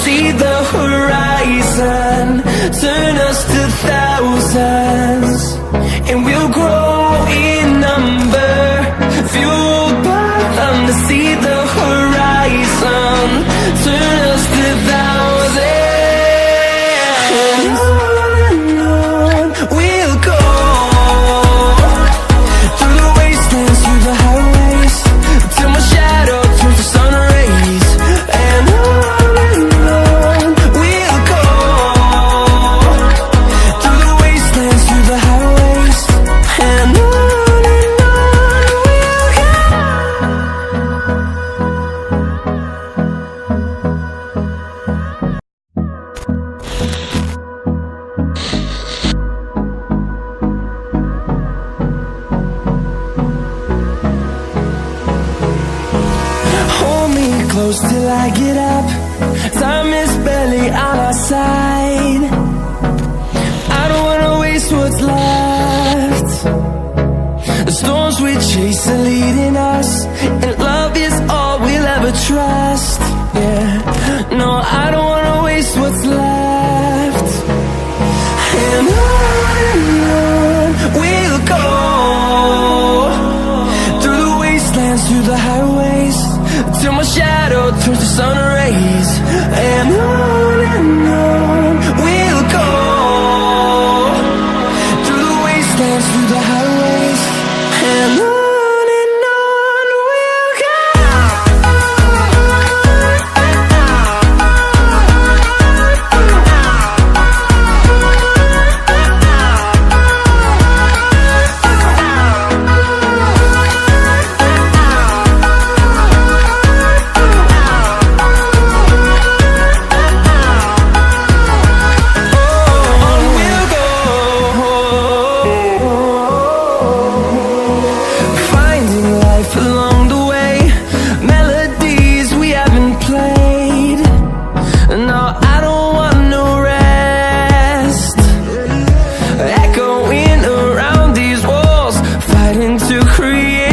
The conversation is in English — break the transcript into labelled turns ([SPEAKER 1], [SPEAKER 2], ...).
[SPEAKER 1] see the horizon, turn us to thousands, and we'll grow in number, fueled by them to see the horizon, turn us to thousands. And on we'll go, through the wastelands, through the highways, till my shadow turns to sun rays. And on we'll go, through the wastelands, through the highways, and on we'll go. Hold me close till I get up, time is barely on our side. I don't wanna waste what's left. The storms we chase are leading us, and love is all we'll ever trust. Yeah, no, I don't wanna waste what's left. And on we'll go, through the wastelands, through the highways, till my shadow turns to sun rays. And on we'll go, through the wastelands, through the highways, and on we'll go. To create